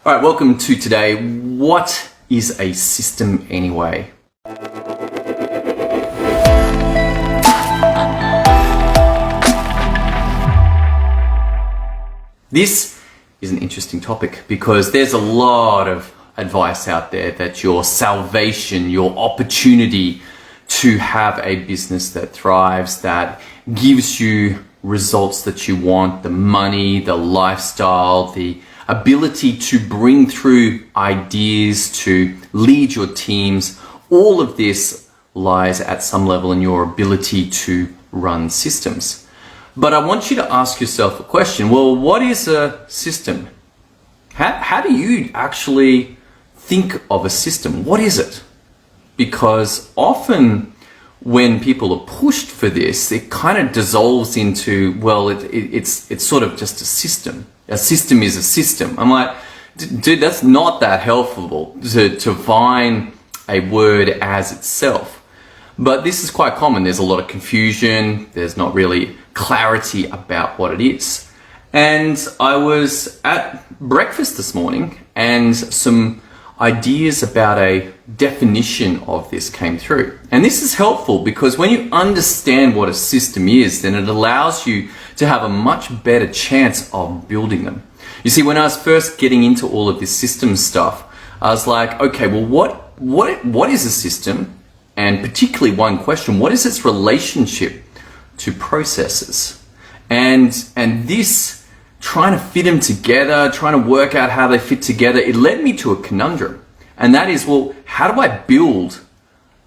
All right, welcome to today. What is a system anyway? This is an interesting topic because there's a lot of advice out there that your salvation, your opportunity to have a business that thrives, that gives you results that you want, the money, the lifestyle, the ability to bring through ideas, to lead your teams, all of this lies at some level in your ability to run systems. But I want you to ask yourself a question. Well, what is a system? How do you actually think of a system? What is it? Because often when people are pushed for this, it kind of dissolves into, well, it's sort of just a system. A system is a system. I'm like, dude, that's not that helpful to define a word as itself. But this is quite common. There's a lot of confusion. There's not really clarity about what it is. And I was at breakfast this morning and some ideas about a definition of this came through. And this is helpful because when you understand what a system is, then it allows you to have a much better chance of building them. You see, when I was first getting into all of this system stuff, I was like, okay, well, what is a system? And particularly one question, what is its relationship to processes? And this, trying to fit them together, trying to work out how they fit together, it led me to a conundrum. And that is, well, how do I build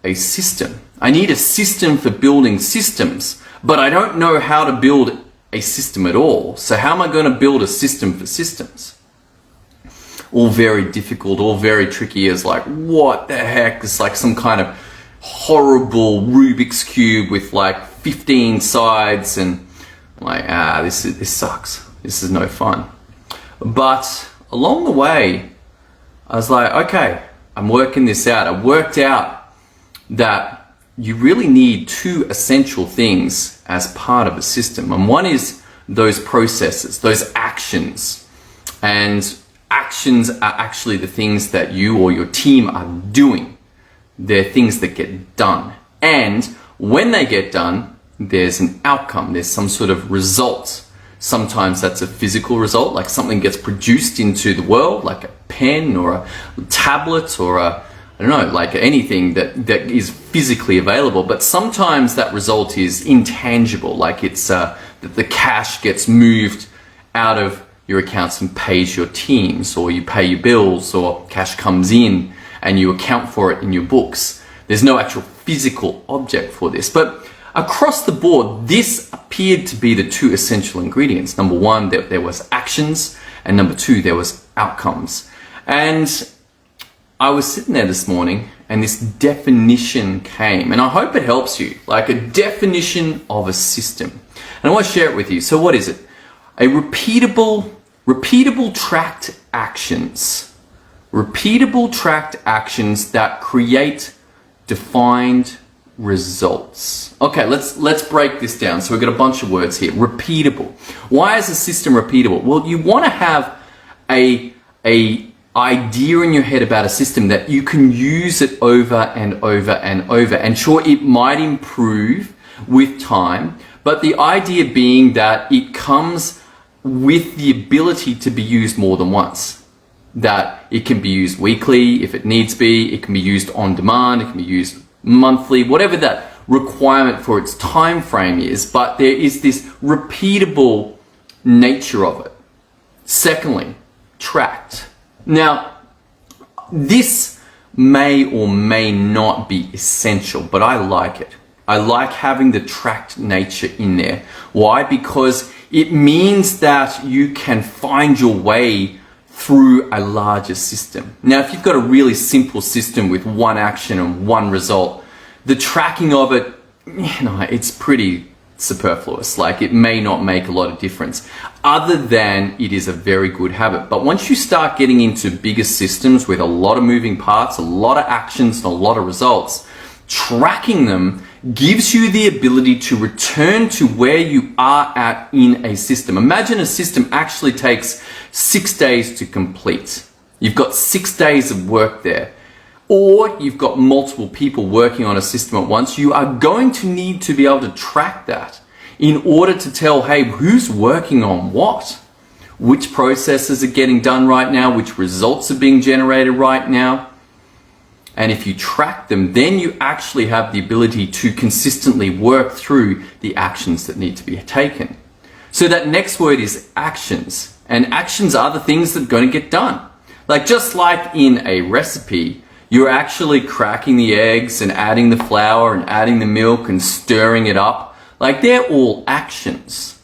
a system? I need a system for building systems, but I don't know how to build a system at all. So how am I going to build a system for systems? All very difficult, all very tricky. It's like, what the heck? It's like some kind of horrible Rubik's Cube with like 15 sides, and I'm like, this sucks. This is no fun. But along the way, I was like, okay, I'm working this out. I worked out that you really need two essential things as part of a system. And one is those processes, those actions. And actions are actually the things that you or your team are doing. They're things that get done. And when they get done, there's an outcome. There's some sort of result. Sometimes that's a physical result, like something gets produced into the world, like a pen or a tablet or I don't know, like anything that is physically available. But sometimes that result is intangible, like it's that the cash gets moved out of your accounts and pays your teams, or you pay your bills, or cash comes in and you account for it in your books. There's no actual physical object for this. But across the board, this appeared to be the two essential ingredients. Number one, there was actions, and number two, there was outcomes. And I was sitting there this morning and this definition came, and I hope it helps you, like a definition of a system. And I want to share it with you. So what is it? A repeatable tracked actions. Repeatable tracked actions that create defined results. Okay, let's break this down. So we've got a bunch of words here. Repeatable. Why is a system repeatable? Well, you want to have a idea in your head about a system that you can use it over and over and over. And sure, it might improve with time, but the idea being that it comes with the ability to be used more than once. That it can be used weekly if it needs to be, it can be used on demand, it can be used monthly, whatever that requirement for its time frame is, but there is this repeatable nature of it. Secondly, tracked. Now, this may or may not be essential, but I like it. I like having the tracked nature in there. Why? Because it means that you can find your way through a larger system. Now, if you've got a really simple system with one action and one result, the tracking of it, it's pretty superfluous. Like, it may not make a lot of difference, other than it is a very good habit. But once you start getting into bigger systems with a lot of moving parts, a lot of actions, and a lot of results, tracking them gives you the ability to return to where you are at in a system. Imagine a system actually takes 6 days to complete. You've got 6 days of work there. Or you've got multiple people working on a system at once. You are going to need to be able to track that in order to tell, hey, who's working on what? Which processes are getting done right now? Which results are being generated right now? And if you track them, then you actually have the ability to consistently work through the actions that need to be taken. So that next word is actions. And actions are the things that are going to get done. Like just like in a recipe, you're actually cracking the eggs and adding the flour and adding the milk and stirring it up. Like they're all actions.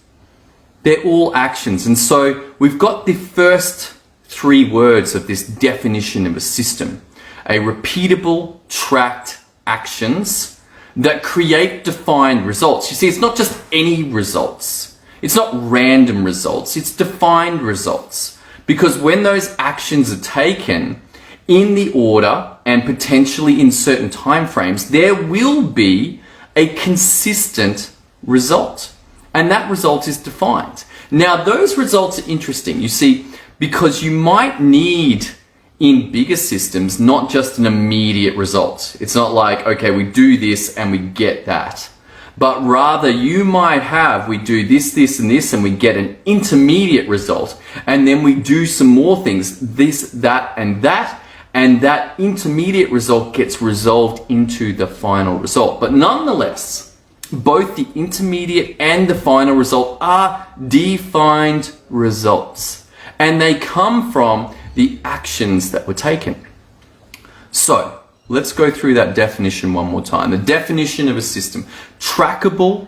They're all actions. And so we've got the first 3 words of this definition of a system. A repeatable, tracked actions that create defined results. You see, it's not just any results. It's not random results. It's defined results. Because when those actions are taken in the order and potentially in certain time frames, there will be a consistent result. And that result is defined. Now, those results are interesting, you see, because you might need in bigger systems not just an immediate result. It's not like, okay, we do this and we get that. But rather you might have, we do this, this, and this, and we get an intermediate result. And then we do some more things, this, that, and that intermediate result gets resolved into the final result. But nonetheless, both the intermediate and the final result are defined results. And they come from the actions that were taken. So, let's go through that definition one more time. The definition of a system: repeatable,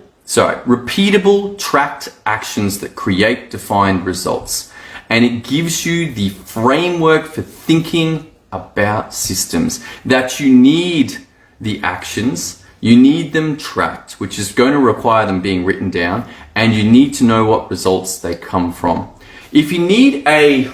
tracked actions that create defined results. And it gives you the framework for thinking about systems, that you need the actions, you need them tracked, which is going to require them being written down, and you need to know what results they come from. If you need a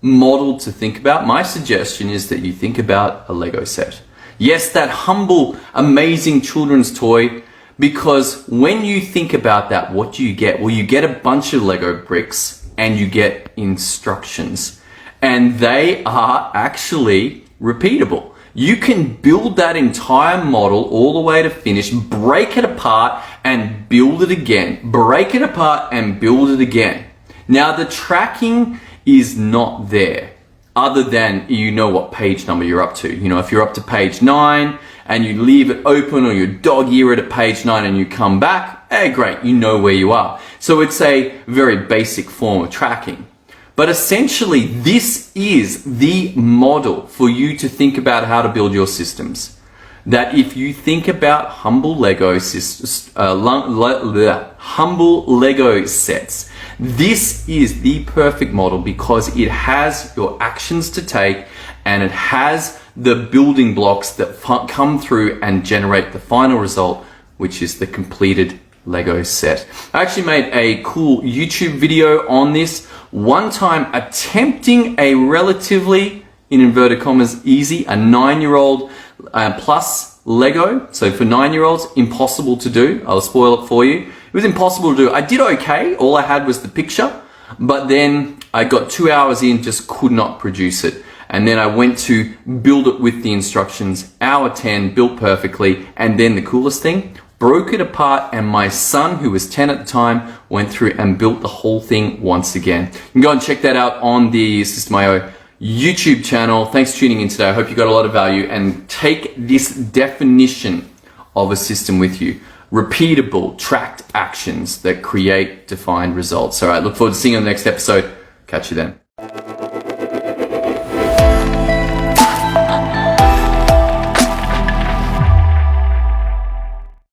model to think about, my suggestion is that you think about a Lego set. Yes, that humble, amazing children's toy, because when you think about that, what do you get? Well, you get a bunch of Lego bricks and you get instructions, and they are actually repeatable. You can build that entire model all the way to finish, break it apart and build it again, break it apart and build it again. Now, the tracking is not there, other than you know what page number you're up to. You know, if you're up to page 9 and you leave it open, or you dog ear it at page 9 and you come back, hey, great, you know where you are. So it's a very basic form of tracking. But essentially, this is the model for you to think about how to build your systems. That if you think about humble Lego sets, this is the perfect model, because it has your actions to take and it has the building blocks that come through and generate the final result, which is the completed Lego set. I actually made a cool YouTube video on this one time, attempting a relatively, in inverted commas, easy, a 9-year-old plus Lego. So for 9-year-olds, impossible to do. I'll spoil it for you. It was impossible to do. I did okay. All I had was the picture, but then I got 2 hours in, just could not produce it. And then I went to build it with the instructions. Hour 10, built perfectly. And then the coolest thing, broke it apart, and my son, who was 10 at the time, went through and built the whole thing once again. You can go and check that out on the System.io YouTube channel. Thanks for tuning in today. I hope you got a lot of value, and take this definition of a system with you. Repeatable, tracked actions that create defined results. All right, look forward to seeing you on the next episode. Catch you then.